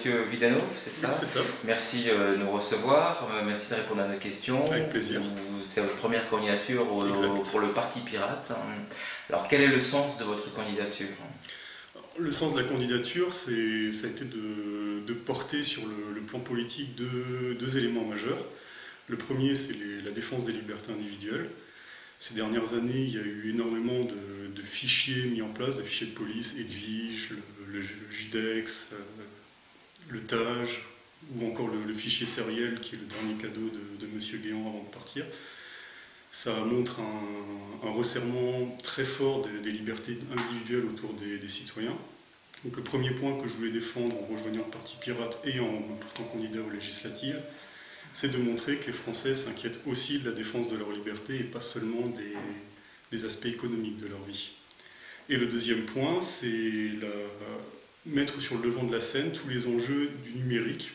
Monsieur Vidanov, c'est ça? Oui, c'est ça. Merci de nous recevoir, merci de répondre à nos questions. Avec plaisir. C'est votre première candidature pour le Parti Pirate. Alors quel est le sens de votre candidature? Le sens de la candidature, ça a été de porter sur le plan politique deux éléments majeurs. Le premier, c'est la défense des libertés individuelles. Ces dernières années, il y a eu énormément de fichiers mis en place, de fichiers de police, Edwige, le Judex, le TAJ, ou encore le fichier sériel, qui est le dernier cadeau de M. Guéant avant de partir. Ça montre un resserrement très fort des libertés individuelles autour des citoyens. Donc le premier point que je voulais défendre en rejoignant le Parti Pirate et en me portant candidat aux législatives, c'est de montrer que les Français s'inquiètent aussi de la défense de leur liberté et pas seulement des aspects économiques de leur vie. Et le deuxième point, c'est mettre sur le devant de la scène tous les enjeux du numérique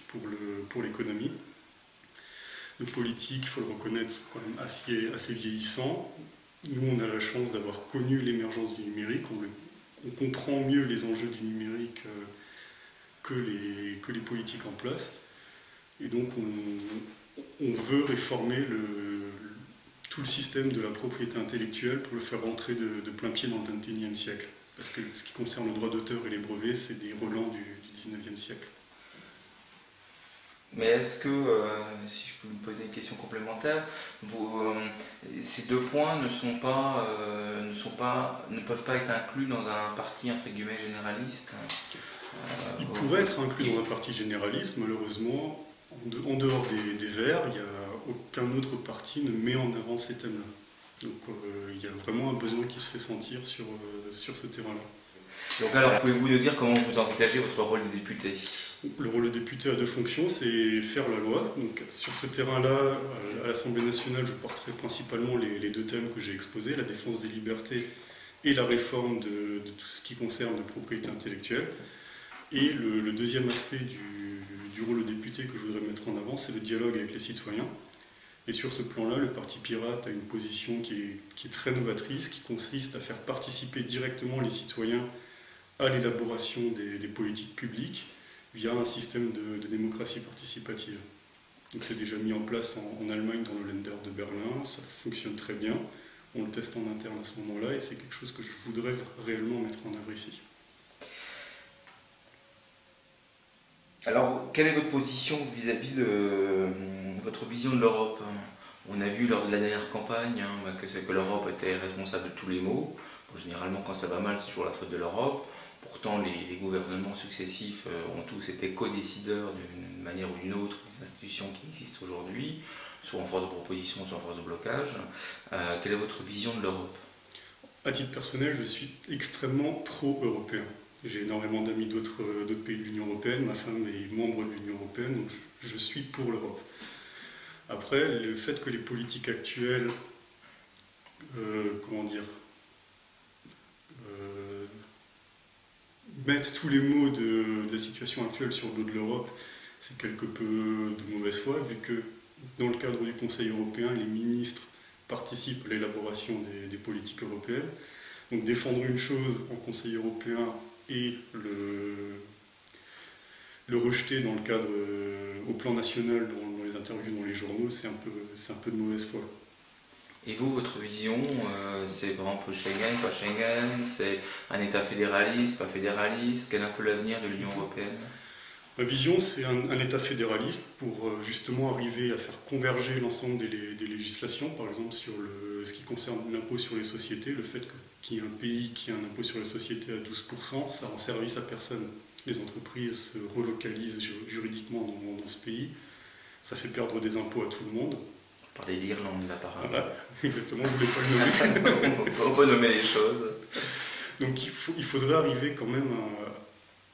pour l'économie. Le politique, il faut le reconnaître, quand même assez vieillissant. Nous, on a la chance d'avoir connu l'émergence du numérique. On comprend mieux les enjeux du numérique que les politiques en place. Et donc, on veut réformer tout le système de la propriété intellectuelle pour le faire rentrer de plein pied dans le XXIe siècle. Parce que ce qui concerne le droit d'auteur et les brevets, c'est des relents du XIXe siècle. Mais est-ce que, si je peux vous poser une question complémentaire, ces deux points ne peuvent pas être inclus dans un parti entre guillemets généraliste? Ils pourraient être inclus dans un parti généraliste, malheureusement, en dehors des Verts, il n'y a aucun autre parti ne met en avant ces thèmes-là. Donc il y a vraiment un besoin qui se fait sentir sur ce terrain-là. Donc alors, pouvez-vous nous dire comment vous envisagez votre rôle de député? Le rôle de député a deux fonctions, c'est faire la loi. Donc, sur ce terrain-là, à l'Assemblée nationale, je porterai principalement les deux thèmes que j'ai exposés, la défense des libertés et la réforme de tout ce qui concerne la propriété intellectuelle. Et le deuxième aspect du rôle de député que je voudrais mettre en avant, c'est le dialogue avec les citoyens. Et sur ce plan-là, le Parti Pirate a une position qui est très novatrice, qui consiste à faire participer directement les citoyens à l'élaboration des politiques publiques, via un système de démocratie participative. Donc c'est déjà mis en place en Allemagne dans le Länder de Berlin, ça fonctionne très bien, on le teste en interne à ce moment-là et c'est quelque chose que je voudrais réellement mettre en œuvre ici. Alors, quelle est votre position vis-à-vis de votre vision de l'Europe? On a vu lors de la dernière campagne que l'Europe était responsable de tous les maux. Bon, généralement, quand ça va mal, c'est toujours la faute de l'Europe. Pourtant, les gouvernements successifs ont tous été co-décideurs d'une manière ou d'une autre des institutions qui existent aujourd'hui, soit en force de proposition, soit en force de blocage. Quelle est votre vision de l'Europe? À titre personnel, je suis extrêmement pro-européen. J'ai énormément d'amis d'autres pays de l'Union européenne, ma femme est membre de l'Union européenne, donc je suis pour l'Europe. Après, le fait que les politiques actuelles, mettre tous les maux de la situation actuelle sur le dos de l'Europe, c'est quelque peu de mauvaise foi, vu que dans le cadre du Conseil européen, les ministres participent à l'élaboration des politiques européennes. Donc défendre une chose en Conseil européen et le rejeter dans le cadre au plan national, dans les interviews, dans les journaux, c'est un peu de mauvaise foi. Et vous, votre vision, c'est par exemple Schengen, pas Schengen, c'est un État fédéraliste, pas fédéraliste? Quel est un peu l'avenir de l'Union européenne? Ma vision, c'est un État fédéraliste pour justement arriver à faire converger l'ensemble des législations, par exemple sur ce qui concerne l'impôt sur les sociétés, le fait qu'il y ait un pays qui a un impôt sur les sociétés à 12%, ça rend service à personne. Les entreprises se relocalisent juridiquement dans ce pays, ça fait perdre des impôts à tout le monde. Vous parlez d'Irlande là par exemple. Voilà, exactement, vous ne voulez pas le nommer. On peut nommer les choses. Donc il faudrait arriver quand même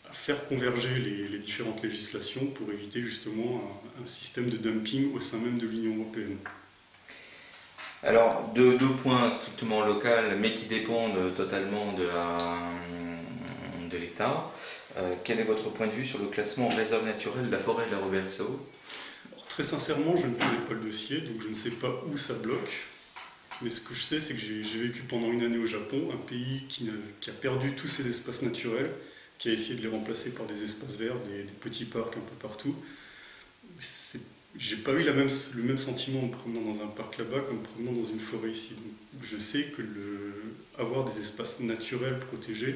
à faire converger les différentes législations pour éviter justement un système de dumping au sein même de l'Union européenne. Alors, deux points strictement locaux, mais qui dépendent totalement de l'État. Quel est votre point de vue sur le classement en réserve naturelle de la forêt de la Roverso? Très sincèrement, je ne connais pas le dossier, donc je ne sais pas où ça bloque. Mais ce que je sais, c'est que j'ai vécu pendant une année au Japon, un pays qui a perdu tous ses espaces naturels, qui a essayé de les remplacer par des espaces verts, des petits parcs un peu partout. J'ai pas eu le même sentiment en me promenant dans un parc là-bas qu'en me promenant dans une forêt ici. Donc, je sais que avoir des espaces naturels protégés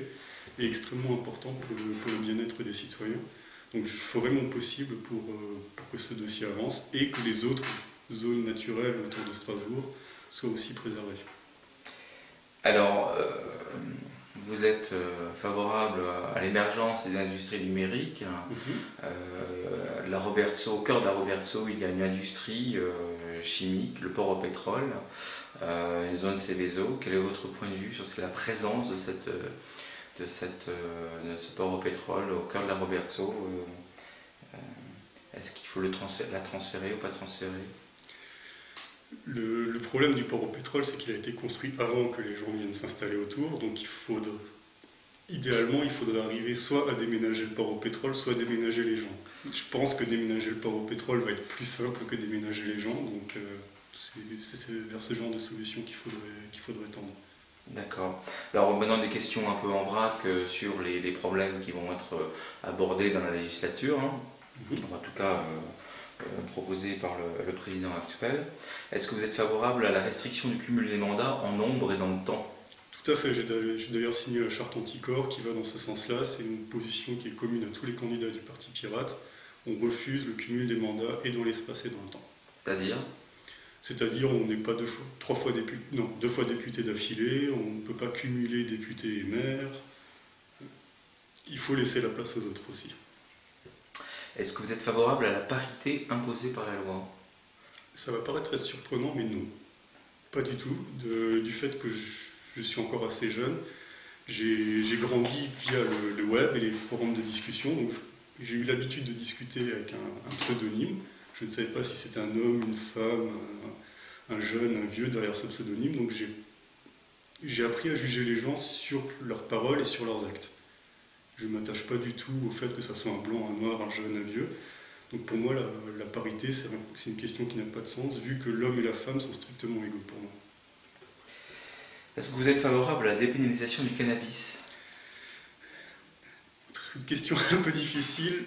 est extrêmement important pour le bien-être des citoyens. Donc je ferai mon possible pour que ce dossier avance et que les autres zones naturelles autour de Strasbourg soient aussi préservées. Alors, vous êtes favorable à l'émergence des industries numériques. Au cœur de la Robertso, il y a une industrie chimique, le port au pétrole, une zone Céveso. Quel est votre point de vue sur la présence de ce port au pétrole au cœur de la Robertso? Est-ce qu'il faut la transférer ou pas transférer? Le problème du port au pétrole, c'est qu'il a été construit avant que les gens viennent s'installer autour, donc idéalement, il faudrait arriver soit à déménager le port au pétrole, soit à déménager les gens. Je pense que déménager le port au pétrole va être plus simple que déménager les gens, donc c'est vers ce genre de solution qu'il faudrait tendre. D'accord. Alors maintenant des questions un peu en vrac sur les problèmes qui vont être abordés dans la législature, en tout cas proposés par le président actuel. Est-ce que vous êtes favorable à la restriction du cumul des mandats en nombre et dans le temps? Tout à fait, j'ai d'ailleurs signé la charte anticorps qui va dans ce sens-là. C'est une position qui est commune à tous les candidats du Parti Pirate. On refuse le cumul des mandats et dans l'espace et dans le temps. C'est-à-dire on n'est pas deux fois député d'affilée, on ne peut pas cumuler députés et maires. Il faut laisser la place aux autres aussi. Est-ce que vous êtes favorable à la parité imposée par la loi? Ça va paraître très surprenant, mais non. Pas du tout. Du fait que je suis encore assez jeune, j'ai grandi via le web et les forums de discussion, donc j'ai eu l'habitude de discuter avec un pseudonyme. Je ne savais pas si c'était un homme, une femme, un jeune, un vieux derrière ce pseudonyme, donc j'ai appris à juger les gens sur leurs paroles et sur leurs actes. Je ne m'attache pas du tout au fait que ça soit un blanc, un noir, un jeune, un vieux. Donc pour moi, la parité, c'est une question qui n'a pas de sens, vu que l'homme et la femme sont strictement égaux pour moi. Est-ce que vous êtes favorable à la dépénalisation du cannabis? Une question un peu difficile.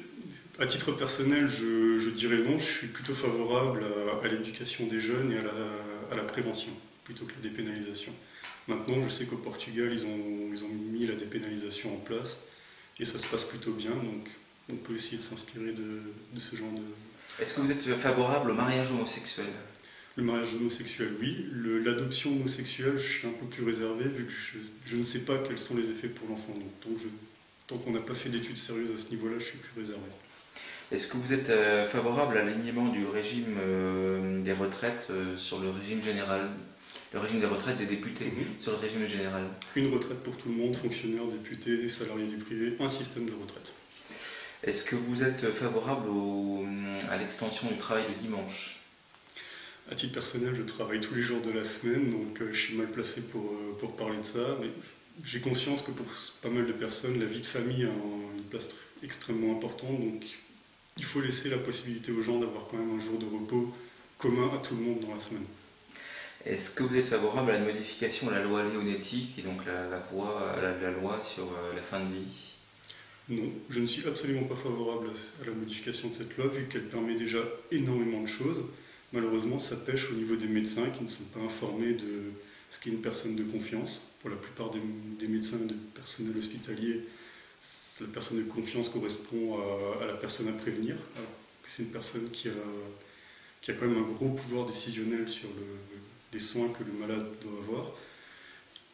À titre personnel, je dirais non. Je suis plutôt favorable à l'éducation des jeunes et à la prévention, plutôt que la dépénalisation. Maintenant, je sais qu'au Portugal, ils ont mis la dépénalisation en place, et ça se passe plutôt bien, donc on peut essayer de s'inspirer de ce genre de... Est-ce que vous êtes favorable au mariage homosexuel? Le mariage homosexuel, oui. L'adoption homosexuelle, je suis un peu plus réservé, vu que je ne sais pas quels sont les effets pour l'enfant. Donc tant qu'on n'a pas fait d'études sérieuses à ce niveau-là, je suis plus réservé. Est-ce que vous êtes favorable à l'alignement du régime des retraites sur le régime général? Le régime des retraites des députés sur le régime général? Une retraite pour tout le monde, fonctionnaires, députés, salariés du privé, un système de retraite. Est-ce que vous êtes favorable à l'extension du travail le dimanche? À titre personnel, je travaille tous les jours de la semaine, donc je suis mal placé pour parler de ça, mais j'ai conscience que pour pas mal de personnes, la vie de famille a une place extrêmement importante, donc il faut laisser la possibilité aux gens d'avoir quand même un jour de repos commun à tout le monde dans la semaine. Est-ce que vous êtes favorable à la modification de la loi Leonetti, qui est donc la loi sur la fin de vie? Non, je ne suis absolument pas favorable à la modification de cette loi, vu qu'elle permet déjà énormément de choses. Malheureusement, ça pêche au niveau des médecins qui ne sont pas informés de ce qu'est une personne de confiance. Pour la plupart des médecins et du personnel hospitalier, la personne de confiance correspond à la personne à prévenir, alors que c'est une personne qui a quand même un gros pouvoir décisionnel sur les soins que le malade doit avoir.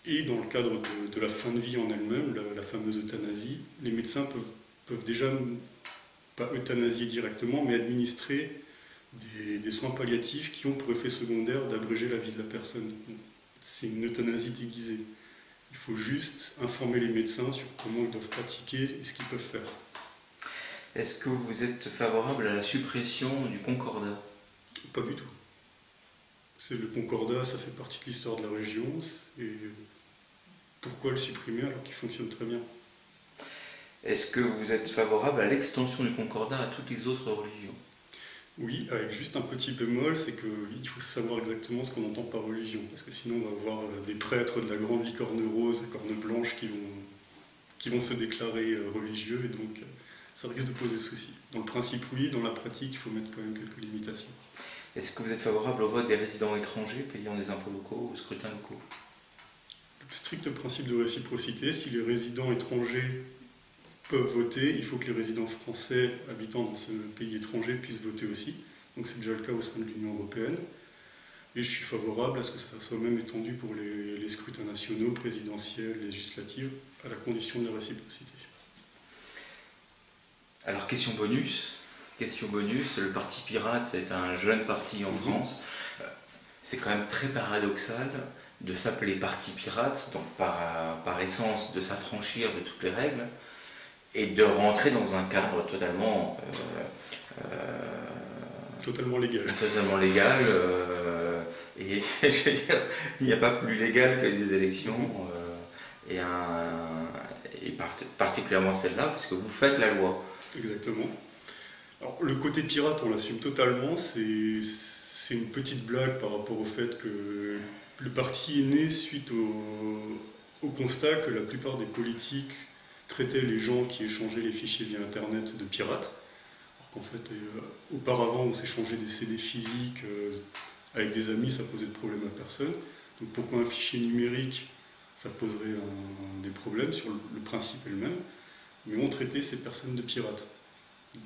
Et dans le cadre de la fin de vie en elle-même, la fameuse euthanasie, les médecins peuvent déjà, pas euthanasier directement, mais administrer des soins palliatifs qui ont pour effet secondaire d'abréger la vie de la personne. C'est une euthanasie déguisée. Il faut juste informer les médecins sur comment ils doivent pratiquer et ce qu'ils peuvent faire. Est-ce que vous êtes favorable à la suppression du concordat? Pas du tout. Le concordat, ça fait partie de l'histoire de la région. Et pourquoi le supprimer alors qu'il fonctionne très bien? Est-ce que vous êtes favorable à l'extension du concordat à toutes les autres religions? Oui, avec juste un petit bémol, c'est qu'il faut savoir exactement ce qu'on entend par religion, parce que sinon on va avoir des prêtres de la grande licorne rose, corne blanche, qui qui vont se déclarer religieux, et donc ça risque de poser souci. Dans le principe, oui, dans la pratique, il faut mettre quand même quelques limitations. Est-ce que vous êtes favorable au vote des résidents étrangers payant des impôts locaux, aux scrutins locaux? Le strict principe de réciprocité, si les résidents étrangers peuvent voter, il faut que les résidents français habitant dans ce pays étranger puissent voter aussi. Donc c'est déjà le cas au sein de l'Union européenne. Et je suis favorable à ce que ça soit même étendu pour les scrutins nationaux, présidentiels, législatifs, à la condition de la réciprocité. Alors question bonus, le Parti Pirate est un jeune parti en France. C'est quand même très paradoxal de s'appeler Parti Pirate, donc par essence de s'affranchir de toutes les règles, et de rentrer dans un cadre totalement légal. Et je veux dire, il n'y a pas plus légal que des élections, et particulièrement celle-là, parce que vous faites la loi. Exactement. Alors, le côté pirate, on l'assume totalement. C'est une petite blague par rapport au fait que le parti est né suite au constat que la plupart des politiques traitaient les gens qui échangeaient les fichiers via Internet de pirates. Alors qu'en fait, auparavant, on s'échangeait des CD physiques avec des amis, ça posait de problème à personne. Donc pourquoi un fichier numérique, ça poserait des problèmes sur le principe est le même. Mais on traitait ces personnes de pirates.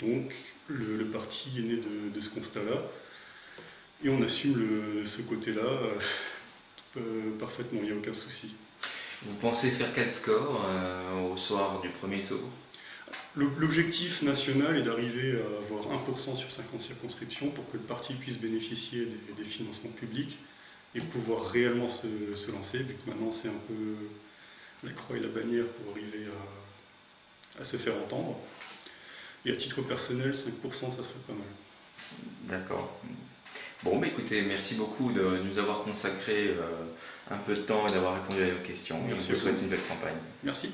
Donc le parti est né de ce constat-là, et on assume ce côté-là parfaitement, il n'y a aucun souci. Vous pensez faire quel score au soir du premier tour? L'objectif national est d'arriver à avoir 1% sur 50 circonscriptions pour que le parti puisse bénéficier des financements publics et pouvoir réellement se lancer, vu que maintenant c'est un peu la croix et la bannière pour arriver à se faire entendre. Et à titre personnel, 5%, ça serait pas mal. D'accord. Bon, bah écoutez, merci beaucoup de nous avoir consacré un peu de temps et d'avoir répondu à nos questions. Merci. Je vous souhaite une belle campagne. Merci.